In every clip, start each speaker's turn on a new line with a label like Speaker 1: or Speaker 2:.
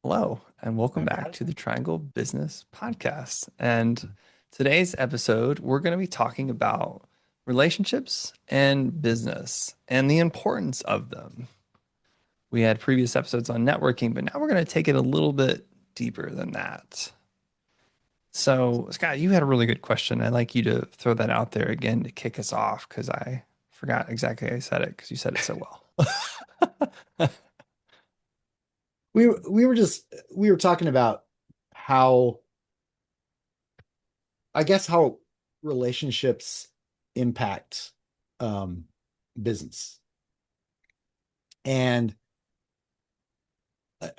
Speaker 1: Hello, and welcome back to the Triangle Business Podcast. And today's episode, we're going to be talking about relationships and business and the importance of them. We had previous episodes on networking, but now we're going to take it a little bit deeper than that. So, Scott, you had a really good question. I'd like you to throw that out there again to kick us off because I forgot exactly how I said it because you said it so well.
Speaker 2: We were talking about how how relationships impact um business. And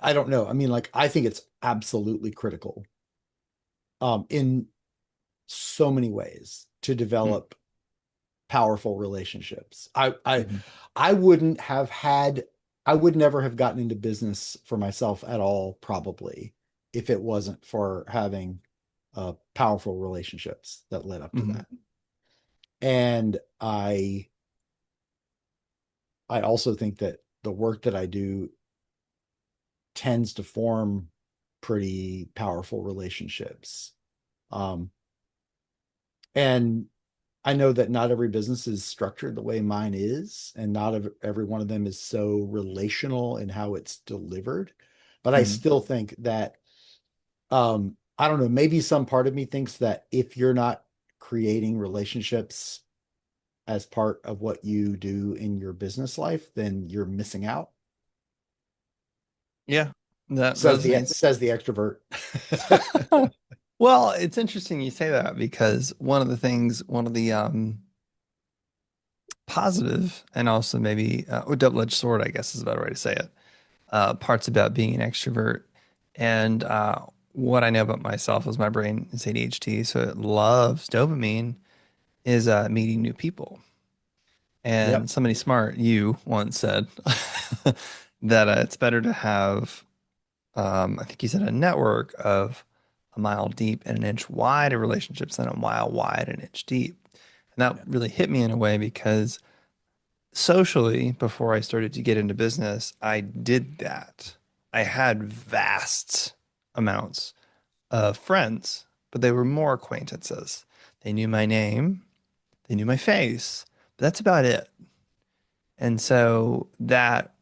Speaker 2: I don't know. I mean, like I think it's absolutely critical in so many ways to develop powerful relationships.
Speaker 1: Mhm.
Speaker 2: I wouldn't have had I would never have gotten into business for myself at all, probably, if it wasn't for having powerful relationships that led up to
Speaker 1: Mhm.
Speaker 2: that. And I also think that the work that I do tends to form pretty powerful relationships. Um, and I know that not every business is structured the way mine is, and not every one of them is so relational in how it's delivered. But I
Speaker 1: Mhm.
Speaker 2: still think that I don't know, maybe some part of me thinks that if you're not creating relationships as part of what you do in your business life, then you're missing out.
Speaker 1: Yeah, that
Speaker 2: Says the
Speaker 1: resonates.
Speaker 2: says the extrovert.
Speaker 1: Well, it's interesting you say that because one of the positive and also maybe a double-edged sword, I guess is a better way to say it, parts about being an extrovert. And what I know about myself is my brain is ADHD, so it loves dopamine, is meeting new people.
Speaker 2: Yep.
Speaker 1: And somebody smart, you once said that it's better to have I think he said a network of a mile deep and an inch wide of relationships than a mile wide and an inch deep. And that
Speaker 2: Yeah.
Speaker 1: really hit me in a way because socially, before I started to get into business, I did that. I had vast amounts of friends, but they were more acquaintances. They knew my name, they knew my face, but that's about it. And so that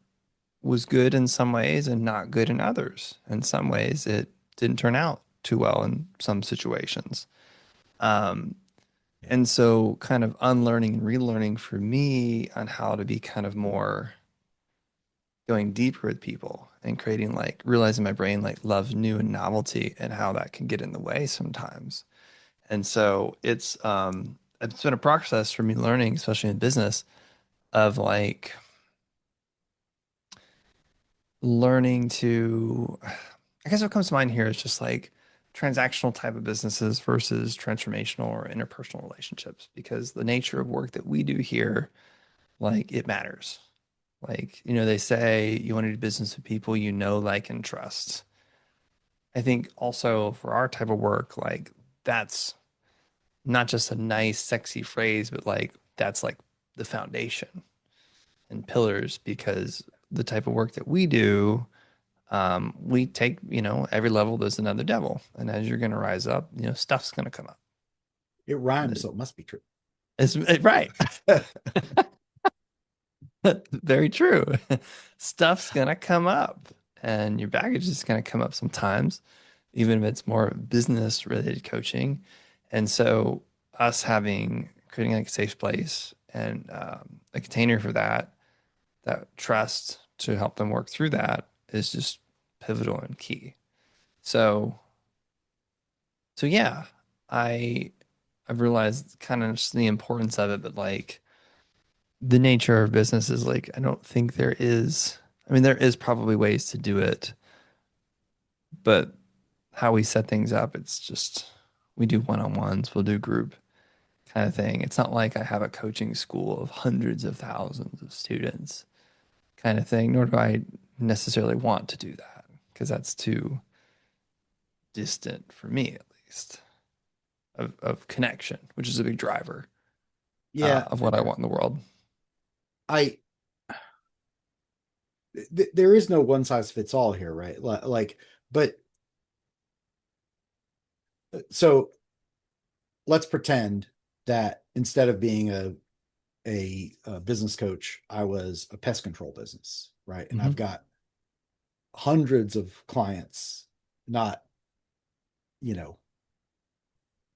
Speaker 1: was good in some ways and not good in others. In some ways, it didn't turn out too well in some situations. Um,
Speaker 2: Yeah.
Speaker 1: and so, kind of unlearning and relearning for me on how to be kind of more going deeper with people and creating like realizing my brain like loves new and novelty and how that can get in the way sometimes. And so it's been a process for me learning, especially in business, of like learning to, I guess what comes to mind here is just like transactional type of businesses versus transformational or interpersonal relationships, because the nature of work that we do here, like it matters. Like, they say you want to do business with people you know, like, and trust. I think also for our type of work, like that's not just a nice, sexy phrase, but like that's like the foundation and pillars because the type of work that we do we take, every level there's another devil. And as you're going to rise up, stuff's going to come up.
Speaker 2: It rhymes, so it must be true.
Speaker 1: Right. Very true. Stuff's going to come up and your baggage is going to come up sometimes, even if it's more business related coaching. And so, us creating like a safe place and a container for that trust to help them work through that is just pivotal and key. So, So yeah, I I've realized kind of just the importance of it, but like the nature of business is like I don't think there is. I mean, there is probably ways to do it, but how we set things up, it's just we do one-on-ones, we'll do group kind of thing. It's not like I have a coaching school of hundreds of thousands of students kind of thing, nor do I necessarily want to do that because that's too distant for me at least of connection, which is a big driver
Speaker 2: Yeah,
Speaker 1: of what I want in the world.
Speaker 2: I there is no one size fits all here, right? Like, but so let's pretend that instead of being a business coach, I was a pest control business, right? And I've
Speaker 1: Hmm.
Speaker 2: got hundreds of clients, not, you know,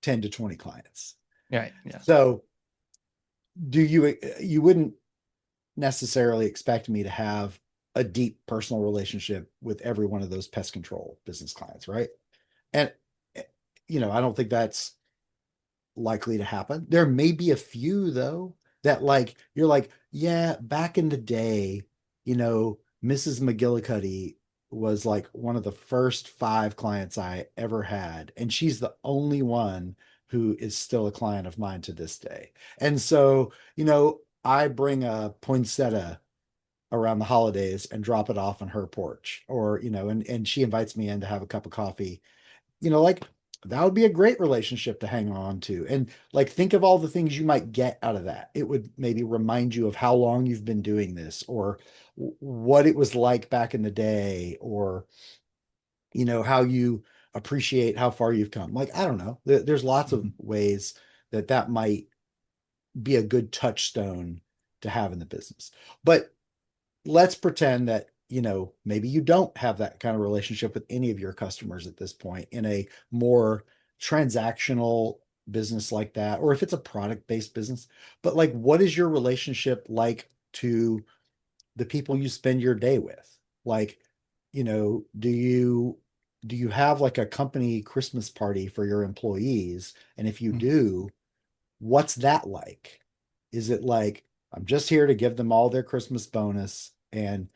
Speaker 2: 10 to 20 clients.
Speaker 1: Right. Yeah.
Speaker 2: So you wouldn't necessarily expect me to have a deep personal relationship with every one of those pest control business clients, right? And I don't think that's likely to happen. There may be a few though that like you're like, yeah, back in the day, Mrs. McGillicuddy was like one of the first five clients I ever had, and she's the only one who is still a client of mine to this day. And so, I bring a poinsettia around the holidays and drop it off on her porch, or and she invites me in to have a cup of coffee, like that would be a great relationship to hang on to. And like, think of all the things you might get out of that. It would maybe remind you of how long you've been doing this, or what it was like back in the day, or, how you appreciate how far you've come. Like, I don't know. There's lots of
Speaker 1: Hmm.
Speaker 2: ways that might be a good touchstone to have in the business. But let's pretend that maybe you don't have that kind of relationship with any of your customers at this point in a more transactional business like that, or if it's a product based business. But like, what is your relationship like to the people you spend your day with? Like, do you have like a company Christmas party for your employees? And if you do, what's that like? Is it like, I'm just here to give them all their Christmas bonus and,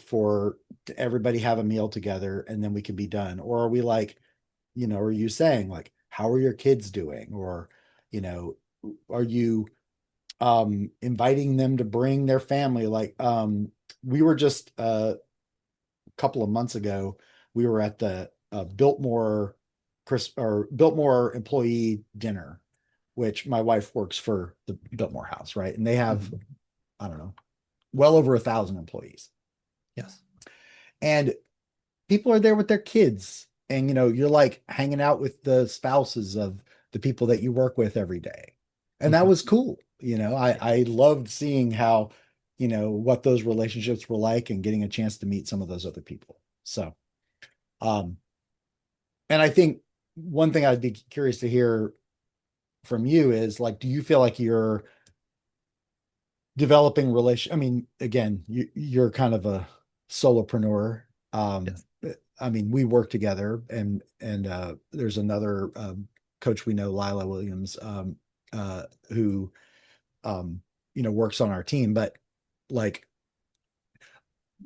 Speaker 2: for everybody have a meal together and then we can be done? Or are we like, are you saying like, how are your kids doing? Or, you know, are you inviting them to bring their family? Like, we were just a couple of months ago, we were at the Biltmore employee dinner, which my wife works for the Biltmore House, right? And they have,
Speaker 1: Hmm.
Speaker 2: I don't know, well over 1,000 employees.
Speaker 1: Yes.
Speaker 2: And people are there with their kids. And you're like hanging out with the spouses of the people that you work with every day. And that
Speaker 1: Hmm.
Speaker 2: was cool. I loved seeing how, what those relationships were like and getting a chance to meet some of those other people. So, um, and I think one thing I'd be curious to hear from you is like, do you feel like you're developing relation? I mean, again, you're kind of a solopreneur.
Speaker 1: Yes.
Speaker 2: I mean, we work together, and there's another coach we know, Lila Williams, who works on our team. But like,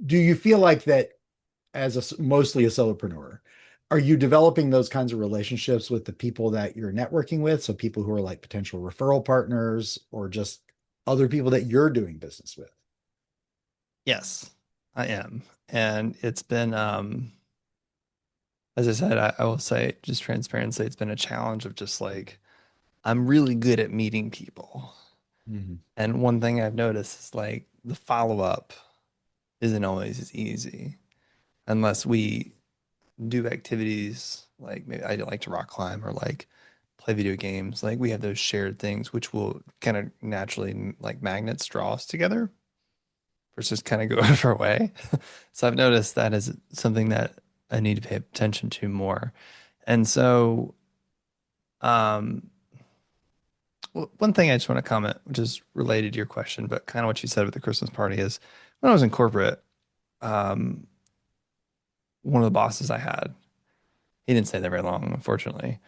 Speaker 2: do you feel like that as mostly a solopreneur, are you developing those kinds of relationships with the people that you're networking with? So people who are like potential referral partners or just other people that you're doing business with?
Speaker 1: Yes, I am. And it's been, as I said, I will say just transparency, it's been a challenge of just like, I'm really good at meeting people.
Speaker 2: Mhm.
Speaker 1: And one thing I've noticed is like the follow up isn't always as easy unless we do activities like maybe I like to rock climb or like play video games. Like we have those shared things which will kind of naturally like magnets draw us together versus kind of go out of our way. So I've noticed that is something that I need to pay attention to more. And so, um, one thing I just want to comment, which is related to your question, but kind of what you said with the Christmas party is when I was in corporate, um, one of the bosses I had, he didn't stay there very long, unfortunately.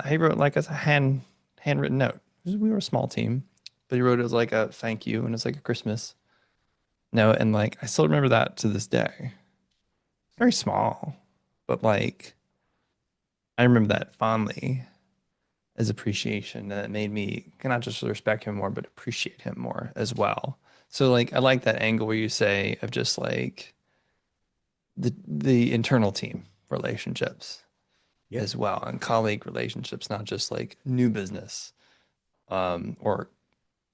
Speaker 1: He wrote like us a handwritten note. We were a small team, but he wrote it as like a thank you and it's like a Christmas note. And like I still remember that to this day. Very small, but like I remember that fondly as appreciation. And it made me not just respect him more, but appreciate him more as well. So like I like that angle where you say of just like the internal team relationships
Speaker 2: Yeah.
Speaker 1: as well and colleague relationships, not just like new business or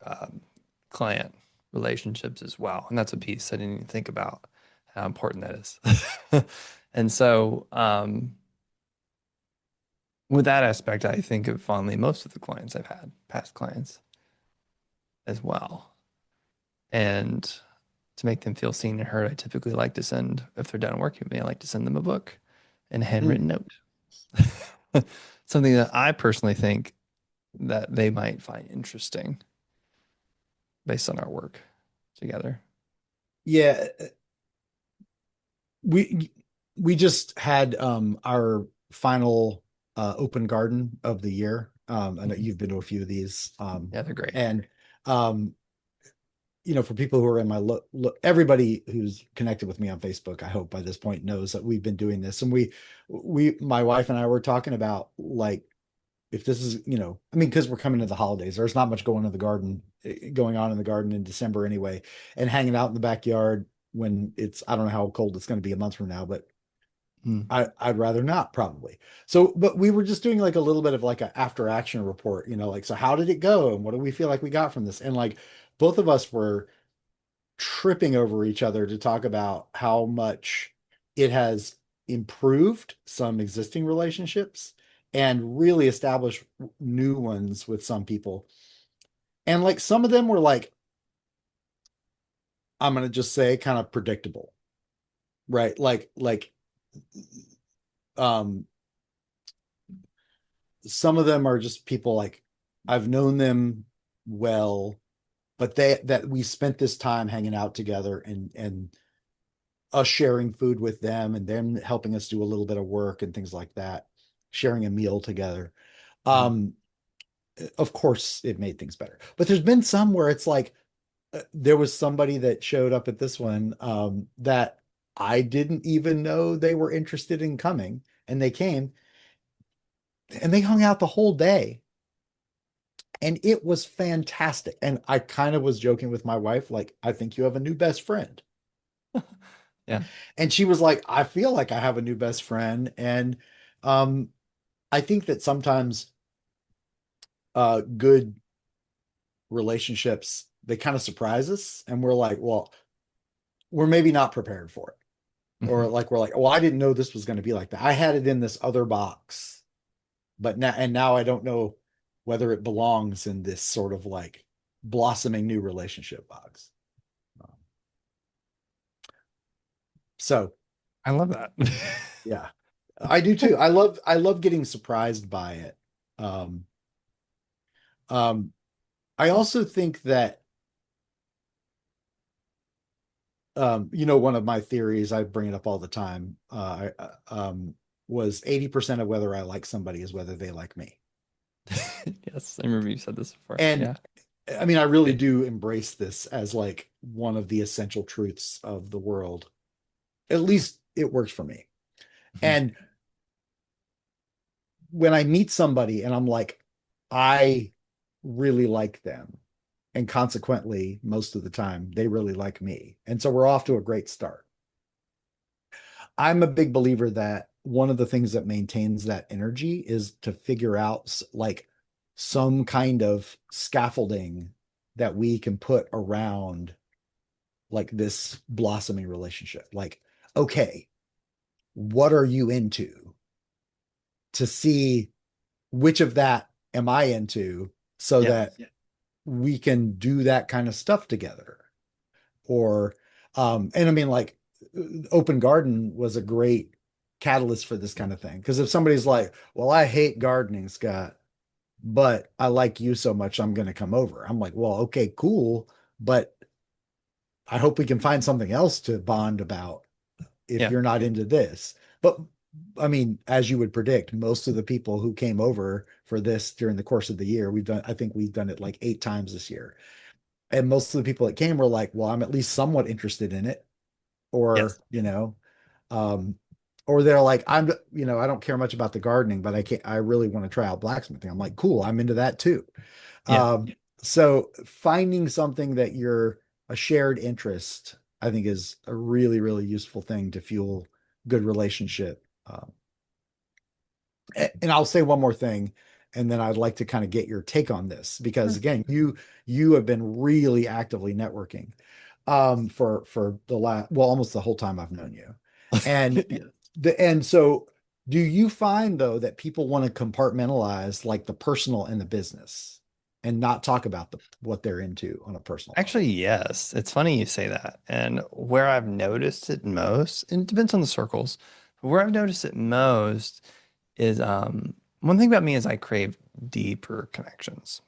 Speaker 1: um, client. relationships as well. And that's a piece I didn't even think about how important that is. And so, with that aspect, I think of fondly most of the clients I've had, past clients as well. And to make them feel seen and heard, I typically like to send, if they're done working with me, I like to send them a book and a
Speaker 2: Mm.
Speaker 1: handwritten note. Something that I personally think that they might find interesting based on our work together.
Speaker 2: Yeah, we we just had our final open garden of the year. I know
Speaker 1: Mhm.
Speaker 2: you've been to a few of these.
Speaker 1: Yeah, they're great.
Speaker 2: And um, for people who are in my look, everybody who's connected with me on Facebook, I hope by this point knows that we've been doing this. And my wife and I were talking about like if this is, I mean, because we're coming to the holidays, there's not much going on in the garden in December anyway, and hanging out in the backyard when I don't know how cold it's going to be a month from now, but
Speaker 1: Mm.
Speaker 2: I'd rather not probably. So, but we were just doing like a little bit of like an after action report, like, so how did it go? And what do we feel like we got from this? And like both of us were tripping over each other to talk about how much it has improved some existing relationships and really established new ones with some people. And like some of them were like, I'm going to just say kind of predictable, right? Like um some of them are just people like I've known them well, but that we spent this time hanging out together and us sharing food with them and them helping us do a little bit of work and things like that, sharing a meal together.
Speaker 1: Mhm.
Speaker 2: Um, of course, it made things better. But there's been some where it's like there was somebody that showed up at this one that I didn't even know they were interested in coming, and they came and they hung out the whole day. And it was fantastic. And I kind of was joking with my wife, like, I think you have a new best friend.
Speaker 1: Yeah.
Speaker 2: And she was like, I feel like I have a new best friend. And um, I think that sometimes good relationships, they kind of surprise us. And we're like, well, we're maybe not prepared for it. Or
Speaker 1: Mhm.
Speaker 2: like, we're like, oh, I didn't know this was going to be like that. I had it in this other box, but now I don't know whether it belongs in this sort of like blossoming new relationship box. So
Speaker 1: I love that.
Speaker 2: yeah, I do too. I love getting surprised by it. Um, um, I also think that one of my theories, I bring it up all the time, was 80% of whether I like somebody is whether they like me.
Speaker 1: Yes, I remember you said this before.
Speaker 2: And
Speaker 1: Yeah.
Speaker 2: I mean, I really do embrace this as like one of the essential truths of the world. At least it works for me.
Speaker 1: Mhm.
Speaker 2: And when I meet somebody and I'm like, I really like them. And consequently, most of the time, they really like me. And so we're off to a great start. I'm a big believer that one of the things that maintains that energy is to figure out like some kind of scaffolding that we can put around like this blossoming relationship. Like, okay, what are you into to see which of that am I into so
Speaker 1: Yeah.
Speaker 2: that we can do that kind of stuff together? Or, and I mean, like, Open Garden was a great catalyst for this kind of thing. Because if somebody's like, well, I hate gardening, Scott, but I like you so much, I'm going to come over. I'm like, well, okay, cool. But I hope we can find something else to bond about if
Speaker 1: Yeah.
Speaker 2: you're not into this. But I mean, as you would predict, most of the people who came over for this during the course of the year, I think we've done it like 8 times this year. And most of the people that came were like, well, I'm at least somewhat interested in it. Or,
Speaker 1: Yes.
Speaker 2: um, or they're like, I don't care much about the gardening, but I really want to try out blacksmithing. I'm like, cool, I'm into that too.
Speaker 1: Yeah.
Speaker 2: So finding something that you're a shared interest, I think is a really, really useful thing to fuel good relationship. And I'll say one more thing, And then I'd like to kind of get your take on this because
Speaker 1: Sure.
Speaker 2: again, you have been really actively networking for the last, well, almost the whole time I've known you. And
Speaker 1: Yeah.
Speaker 2: so do you find though that people want to compartmentalize like the personal and the business and not talk about what they're into on a personal
Speaker 1: Actually,
Speaker 2: level?
Speaker 1: yes. It's funny you say that. And where I've noticed it most, and it depends on the circles, but where I've noticed it most is one thing about me is I crave deeper connections,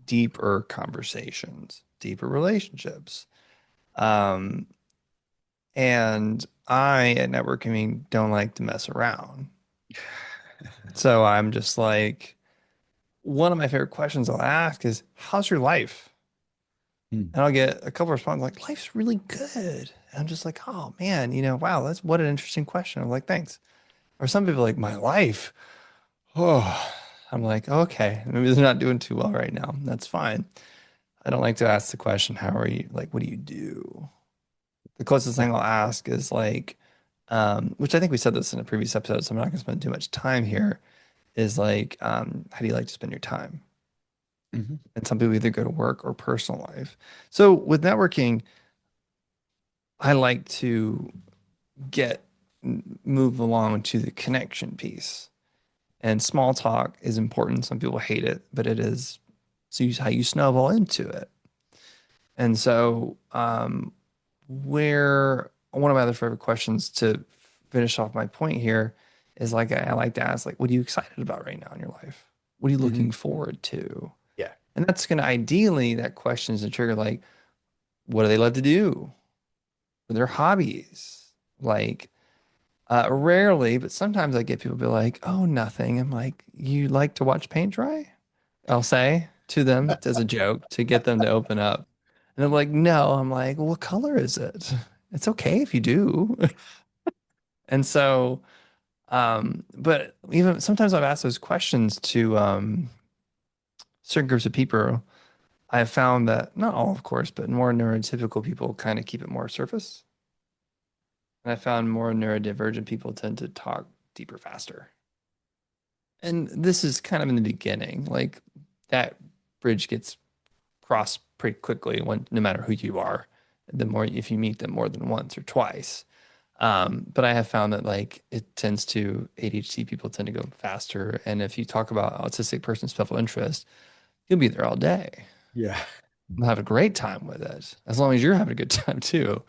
Speaker 1: deeper conversations, deeper relationships. Um, and I at networking don't like to mess around. So I'm just like, one of my favorite questions I'll ask is, how's your life?
Speaker 2: Hmm.
Speaker 1: And I'll get a couple of responses like, life's really good. And I'm just like, oh man, wow, that's what an interesting question. I'm like, thanks. Or some people are like, my life. Oh, I'm like, okay, maybe they're not doing too well right now. That's fine. I don't like to ask the question, how are you? Like, what do you do? The closest
Speaker 2: Yeah.
Speaker 1: thing I'll ask is like, which I think we said this in a previous episode, so I'm not going to spend too much time here, is like, how do you like to spend your time?
Speaker 2: Mhm.
Speaker 1: And some people either go to work or personal life. So with networking, I like to get move along to the connection piece. And small talk is important. Some people hate it, but it is so how you snowball into it. And so, where one of my other favorite questions to finish off my point here is like I like to ask, like, what are you excited about right now in your life? What are you
Speaker 2: Mhm.
Speaker 1: looking forward to?
Speaker 2: Yeah.
Speaker 1: And that's gonna ideally that question is a trigger like, what do they love to do? What are their hobbies? Like, rarely, but sometimes I get people be like, "Oh, nothing." I'm like, "You like to watch paint dry?" I'll say to them as a joke to get them to open up. And I'm like, "No." I'm like, well, "What color is it?" It's okay if you do. And so, but even sometimes I've asked those questions to certain groups of people. I have found that not all, of course, but more neurotypical people kind of keep it more surface. And I found more neurodivergent people tend to talk deeper, faster. And this is kind of in the beginning, like that bridge gets crossed pretty quickly when no matter who you are, the more if you meet them more than once or twice. But I have found that like it tends to ADHD people tend to go faster. And if you talk about autistic person's special interest, you'll be there all day.
Speaker 2: Yeah.
Speaker 1: You'll have a great time with it, as long as you're having a good time too.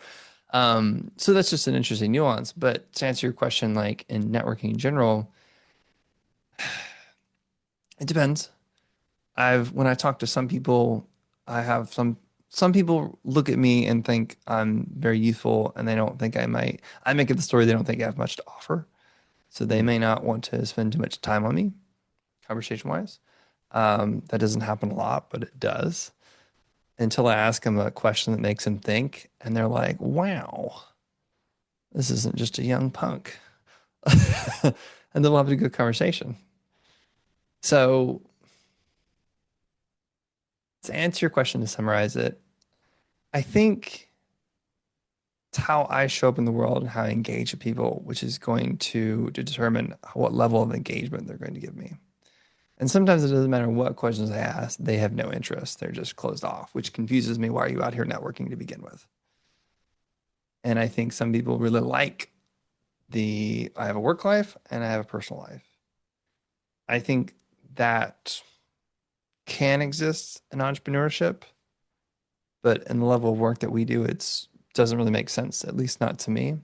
Speaker 1: So that's just an interesting nuance. But to answer your question, like in networking in general, it depends. When I talk to some people, I have some people look at me and think I'm very youthful and they don't think I make up the story they don't think I have much to offer. So they
Speaker 2: Mm.
Speaker 1: may not want to spend too much time on me, conversation wise. That doesn't happen a lot, but it does. Until I ask them a question that makes them think, and they're like, wow, this isn't just a young punk. And then we'll have a good conversation. So to answer your question, to summarize it, I think it's how I show up in the world and how I engage with people, which is going to determine what level of engagement they're going to give me. And sometimes it doesn't matter what questions I ask, they have no interest. They're just closed off, which confuses me. Why are you out here networking to begin with? And I think some people really like I have a work life and I have a personal life. I think that can exist in entrepreneurship, but in the level of work that we do, it's doesn't really make sense, at least not to me.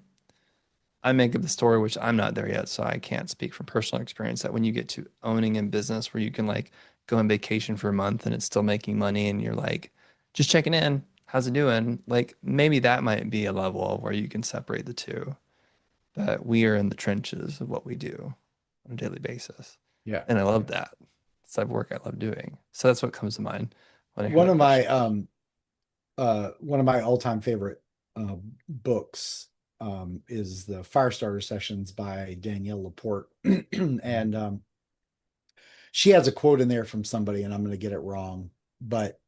Speaker 1: I make up the story, which I'm not there yet, so I can't speak from personal experience that when you get to owning in business where you can like go on vacation for a month and it's still making money and you're like, just checking in, how's it doing? Like maybe that might be a level of where you can separate the two. But we are in the trenches of what we do on a daily basis.
Speaker 2: Yeah.
Speaker 1: And I love
Speaker 2: Yeah.
Speaker 1: that. It's the type of work I love doing. So that's what comes to mind when I hear
Speaker 2: One
Speaker 1: that
Speaker 2: of my
Speaker 1: question.
Speaker 2: one of my all-time favorite books is the Firestarter Sessions by Danielle Laporte. And she has a quote in there from somebody, and I'm going to get it wrong, but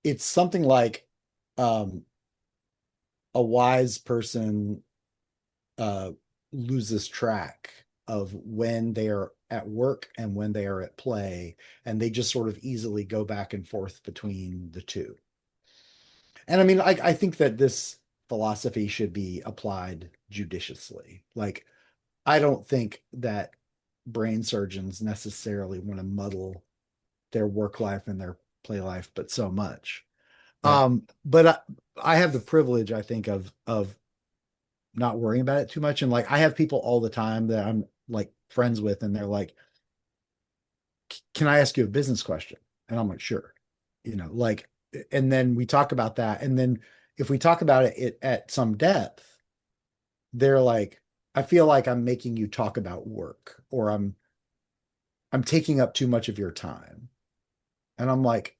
Speaker 2: it's something like um, a wise person uh, loses track of when they are at work and when they are at play, and they just sort of easily go back and forth between the two. And I mean, I think that this philosophy should be applied judiciously. Like, I don't think that brain surgeons necessarily want to muddle their work life and their play life, but so much.
Speaker 1: Yeah.
Speaker 2: But I have the privilege, I think, of not worrying about it too much. And like, I have people all the time that I'm like friends with, and they're like, "Can I ask you a business question?" And I'm like, "Sure." Like, and then we talk about that, and then if we talk about it at some depth, they're like, "I feel like I'm making you talk about work, or I'm taking up too much of your time." And I'm like,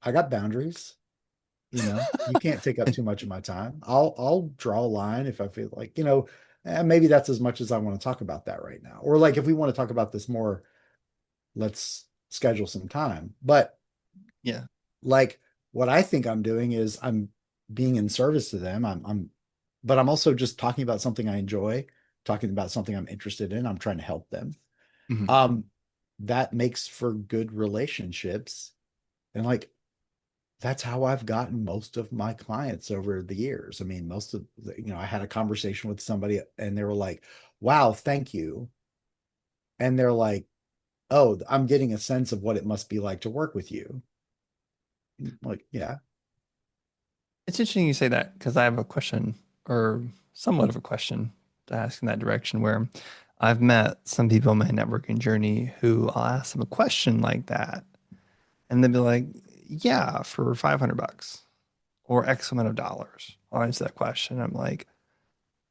Speaker 2: "I got boundaries. You can't take up too much of my time. I'll draw a line if I feel like, maybe that's as much as I want to talk about that right now. Or like if we want to talk about this more, let's schedule some time." But
Speaker 1: Yeah.
Speaker 2: like what I think I'm doing is I'm being in service to them. But I'm also just talking about something I enjoy, talking about something I'm interested in. I'm trying to help them.
Speaker 1: Mhm.
Speaker 2: Um, that makes for good relationships. And like that's how I've gotten most of my clients over the years. I mean, I had a conversation with somebody and they were like, "Wow, thank you." And they're like, "Oh, I'm getting a sense of what it must be like to work with you." Like, yeah.
Speaker 1: It's interesting you say that because I have a question or somewhat of a question to ask in that direction where I've met some people on my networking journey who I'll ask them a question like that and they'll be like, yeah, for 500 bucks or X amount of dollars. I'll answer that question. I'm like,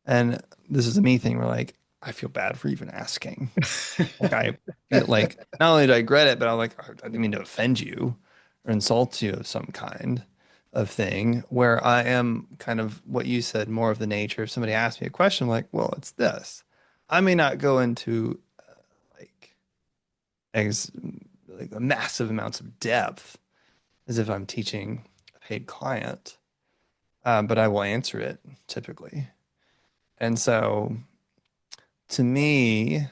Speaker 1: and this is a me thing where like, I feel bad for even asking. Like I feel like not only do I regret it, but I'm like, I didn't mean to offend you or insult you of some kind of thing where I am kind of what you said, more of the nature. If somebody asks me a question, I'm like, well, it's this. I may not go into like ex like massive amounts of depth as if I'm teaching a paid client, but I will answer it typically. And so to me,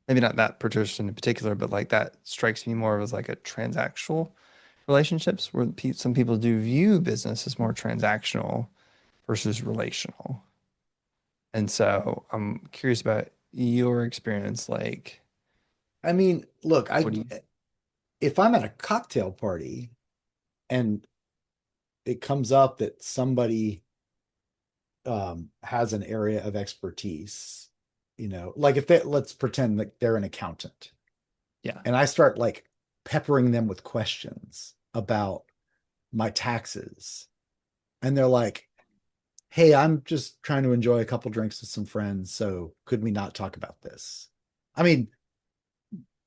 Speaker 1: maybe not that person in particular, but like that strikes me more as like a transactional relationships where some people do view business as more transactional versus relational. And so I'm curious about your experience. Like,
Speaker 2: I mean, look, I
Speaker 1: what do you?
Speaker 2: if I'm at a cocktail party and it comes up that somebody has an area of expertise, like if they let's pretend like they're an accountant
Speaker 1: Yeah,
Speaker 2: and I start like peppering them with questions about my taxes, and they're like, "Hey, I'm just trying to enjoy a couple drinks with some friends, so could we not talk about this?" I mean,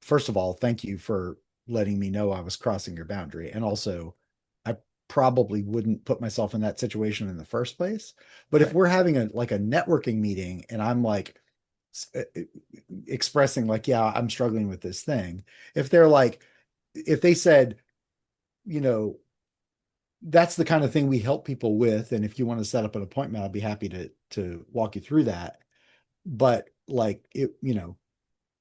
Speaker 2: first of all, thank you for letting me know I was crossing your boundary. And also, I probably wouldn't put myself in that situation in the first place. But if
Speaker 1: right.
Speaker 2: we're having a networking meeting and I'm like expressing like, "Yeah, I'm struggling with this thing," if they're like, if they said, you know, "That's the kind of thing we help people with, and if you want to set up an appointment, I'd be happy to walk you through that." But like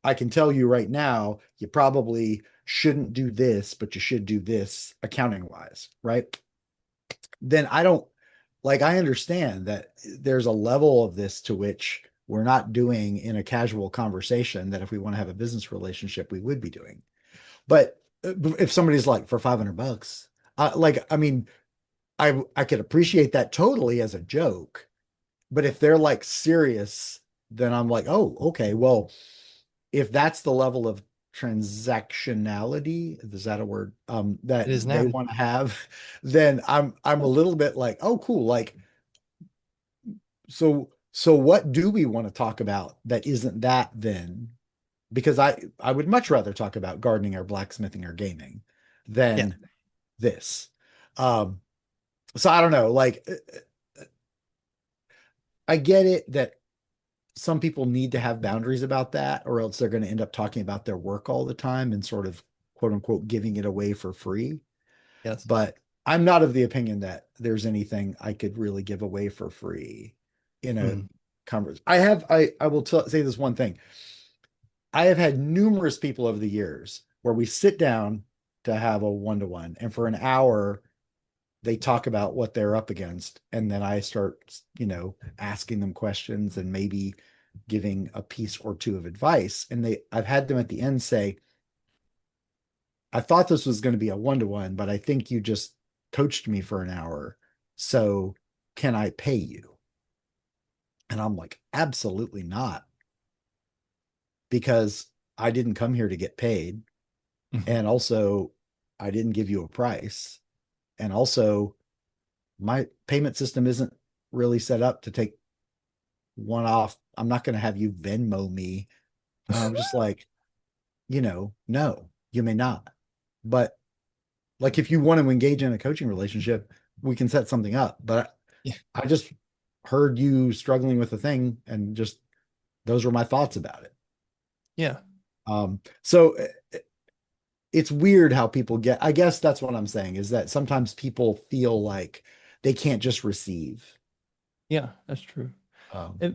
Speaker 2: I can tell you right now, you probably shouldn't do this, but you should do this accounting wise, right? Then I don't like, I understand that there's a level of this to which we're not doing in a casual conversation that if we want to have a business relationship, we would be doing. But if somebody's like for 500 bucks, I mean, I could appreciate that totally as a joke. But if they're like serious, then I'm like, "Oh, okay, well, if that's the level of transactionality, is that a word?
Speaker 1: It
Speaker 2: That
Speaker 1: is
Speaker 2: they
Speaker 1: now.
Speaker 2: want to have, then I'm a little bit like, oh, cool. Like, so what do we want to talk about that isn't that then? Because I would much rather talk about gardening or blacksmithing or gaming
Speaker 1: Yeah.
Speaker 2: than this. Um, so I don't know. Like, I get it that some people need to have boundaries about that, or else they're going to end up talking about their work all the time and sort of quote unquote giving it away for free.
Speaker 1: Yes.
Speaker 2: But I'm not of the opinion that there's anything I could really give away for free in a
Speaker 1: Mhm.
Speaker 2: conversation. I will say this one thing. I have had numerous people over the years where we sit down to have a one-to-one, and for an hour they talk about what they're up against, and then I start, asking them questions and maybe giving a piece or two of advice. And I've had them at the end say, I thought this was going to be a one-to-one, but I think you just coached me for an hour. So can I pay you? And I'm like, absolutely not, because I didn't come here to get paid.
Speaker 1: Mhm.
Speaker 2: And also, I didn't give you a price. And also, my payment system isn't really set up to take one off. I'm not going to have you Venmo me. And I'm just like, no, you may not. But like, if you want to engage in a coaching relationship, we can set something up. But
Speaker 1: Yeah.
Speaker 2: I just heard you struggling with the thing, and just those were my thoughts about it.
Speaker 1: Yeah.
Speaker 2: So it's weird how people get, I guess that's what I'm saying, is that sometimes people feel like they can't just receive.
Speaker 1: Yeah, that's true.
Speaker 2: Um,
Speaker 1: If,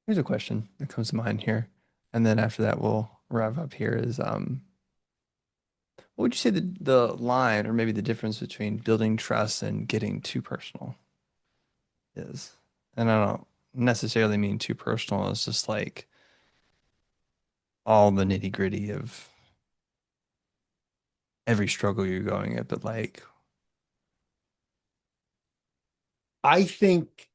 Speaker 1: here's a question that comes to mind here, and then after that we'll wrap up here is what would you say the line or maybe the difference between building trust and getting too personal is? And I don't necessarily mean too personal. It's just like all the nitty gritty of every struggle you're going at, but like,
Speaker 2: I think,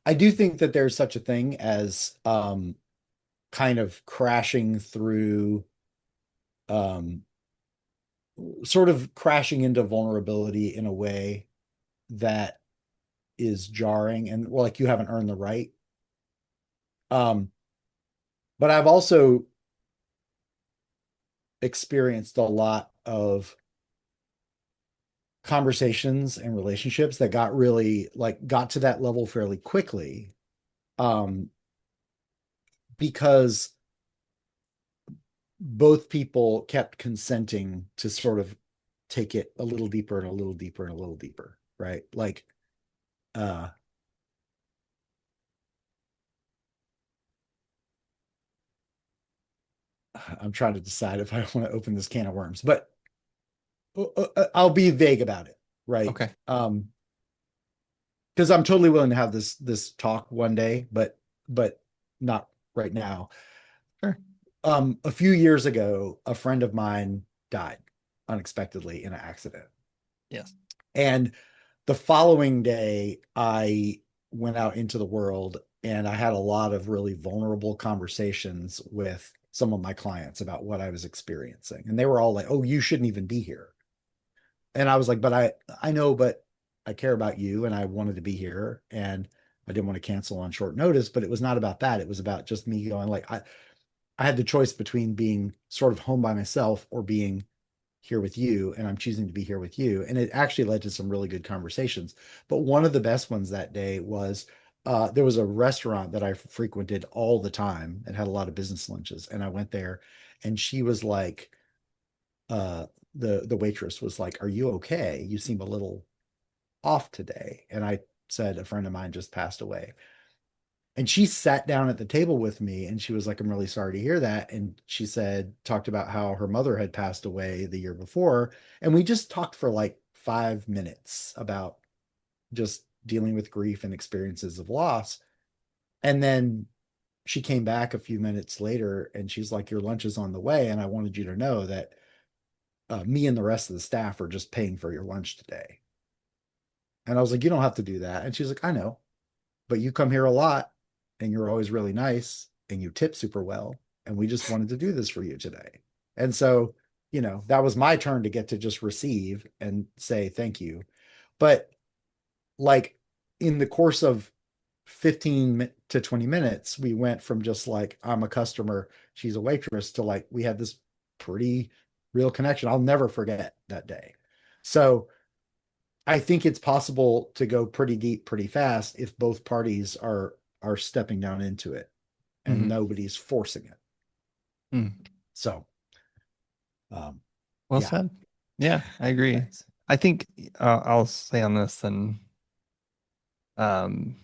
Speaker 2: I do think that there's such a thing as kind of crashing through, um, sort of crashing into vulnerability in a way that is jarring, and, well, like, you haven't earned the right. Um, but I've also experienced a lot of conversations and relationships that got really, like, got to that level fairly quickly, um, because both people kept consenting to sort of take it a little deeper and a little deeper and a little deeper, right? Like, uh, I'm trying to decide if I want to open this can of worms, but I'll be vague about it, right?
Speaker 1: okay,
Speaker 2: Because I'm totally willing to have this talk one day, but not right now.
Speaker 1: sure.
Speaker 2: A few years ago, a friend of mine died unexpectedly in an accident.
Speaker 1: Yes.
Speaker 2: And the following day, I went out into the world, and I had a lot of really vulnerable conversations with some of my clients about what I was experiencing. And they were all like, "Oh, you shouldn't even be here." And I was like, "But I know, but I care about you, and I wanted to be here, and I didn't want to cancel on short notice." But it was not about that. It was about just me going, like, I had the choice between being sort of home by myself or being here with you, and I'm choosing to be here with you. And it actually led to some really good conversations. But one of the best ones that day was, there was a restaurant that I frequented all the time and had a lot of business lunches. And I went there, and she was like, uh, the waitress was like, "Are you okay? You seem a little off today." And I said, "A friend of mine just passed away." And she sat down at the table with me, and she was like, "I'm really sorry to hear that." And she said, talked about how her mother had passed away the year before. And we just talked for like 5 minutes about just dealing with grief and experiences of loss. And then she came back a few minutes later, and she's like, "Your lunch is on the way. And I wanted you to know that me and the rest of the staff are just paying for your lunch today." And I was like, "You don't have to do that." And she's like, "I know, but you come here a lot, and you're always really nice, and you tip super well. And we just wanted to do this for you today." And so, that was my turn to get to just receive and say thank you. But, like, in the course of 15 to 20 minutes, we went from just like, I'm a customer, she's a waitress, to like, we had this pretty real connection. I'll never forget that day. So I think it's possible to go pretty deep pretty fast if both parties are stepping down into it and
Speaker 1: Hmm.
Speaker 2: nobody's forcing it.
Speaker 1: Mm.
Speaker 2: So, um,
Speaker 1: Well
Speaker 2: yeah,
Speaker 1: said. Yeah, I agree.
Speaker 2: thanks.
Speaker 1: I think I'll say on this then, um,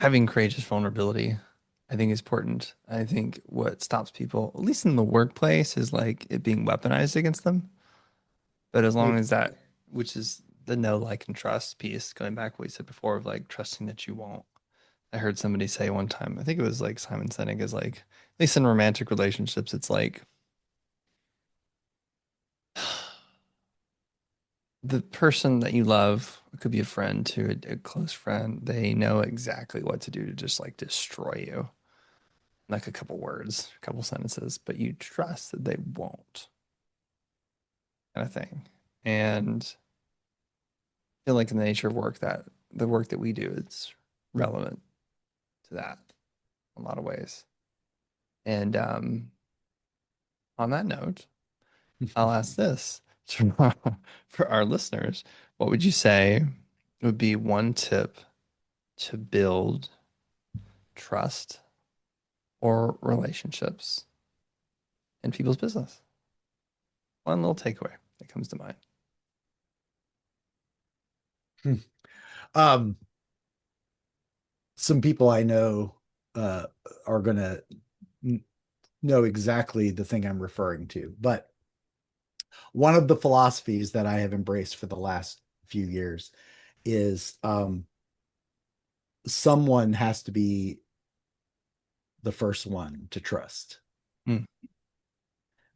Speaker 1: having courageous vulnerability, I think is important. I think what stops people, at least in the workplace, is like it being weaponized against them. But as long as that, which is the know, like, and trust piece, going back to what you said before of like trusting that you won't. I heard somebody say one time, I think it was like Simon Sinek, is like, at least in romantic relationships, it's like the person that you love, it could be a friend to a close friend, they know exactly what to do to just like destroy you. Like a couple words, a couple sentences, but you trust that they won't, kind of thing. And I feel like in the nature of work that the work that we do, it's relevant to that in a lot of ways. And on that note, I'll ask this for our listeners. What would you say would be one tip to build trust or relationships in people's business? One little takeaway that comes to mind.
Speaker 2: Um, some people I know uh, are going to know exactly the thing I'm referring to. But one of the philosophies that I have embraced for the last few years is someone has to be the first one to trust.
Speaker 1: Mm,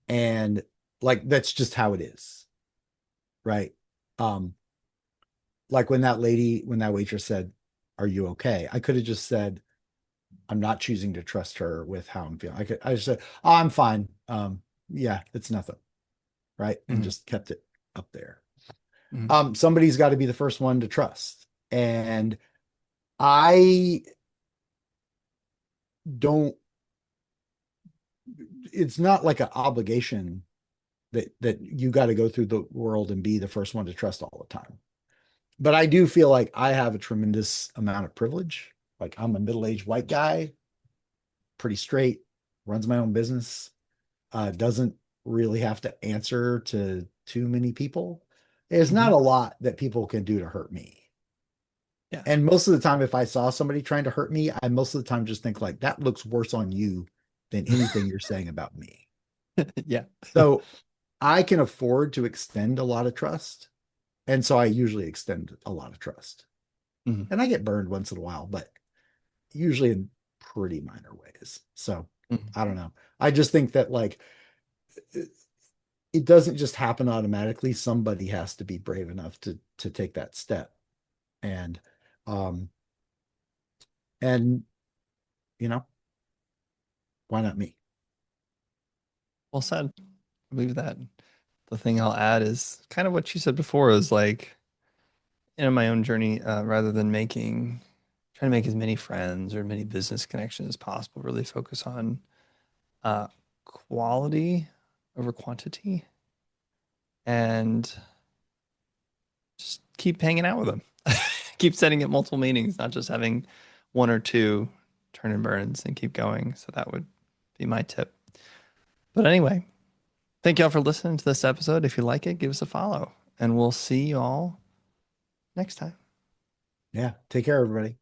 Speaker 2: And like that's just how it is, right? Um, like when that waitress said, "Are you okay?" I could have just said, "I'm not choosing to trust her with how I'm feeling." I just said, "Oh, I'm fine. Yeah, it's nothing." Right? And
Speaker 1: mm,
Speaker 2: just kept it up there.
Speaker 1: mm.
Speaker 2: Somebody's got to be the first one to trust. And I don't, it's not like an obligation that you got to go through the world and be the first one to trust all the time. But I do feel like I have a tremendous amount of privilege. Like I'm a middle-aged white guy, pretty straight, runs my own business, doesn't really have to answer to too many people. There's not
Speaker 1: Mhm.
Speaker 2: a lot that people can do to hurt me.
Speaker 1: Yeah.
Speaker 2: And most of the time, if I saw somebody trying to hurt me, I most of the time just think like that looks worse on you than anything you're saying about me.
Speaker 1: Yeah.
Speaker 2: So I can afford to extend a lot of trust. And so I usually extend a lot of trust.
Speaker 1: Mhm,
Speaker 2: And I get burned once in a while, but usually in pretty minor ways. So
Speaker 1: mhm.
Speaker 2: I don't know. I just think that like it doesn't just happen automatically. Somebody has to be brave enough to take that step. And um and you know, why not me?
Speaker 1: Well said. I believe that. The thing I'll add is kind of what you said before is like, my own journey, rather than trying to make as many friends or many business connections as possible, really focus on uh, quality over quantity and just keep hanging out with them. Keep setting up multiple meetings, not just having one or two turn and burns and keep going. So that would be my tip. But anyway, thank y'all for listening to this episode. If you like it, give us a follow, and we'll see you all next time.
Speaker 2: Yeah. Take care, everybody.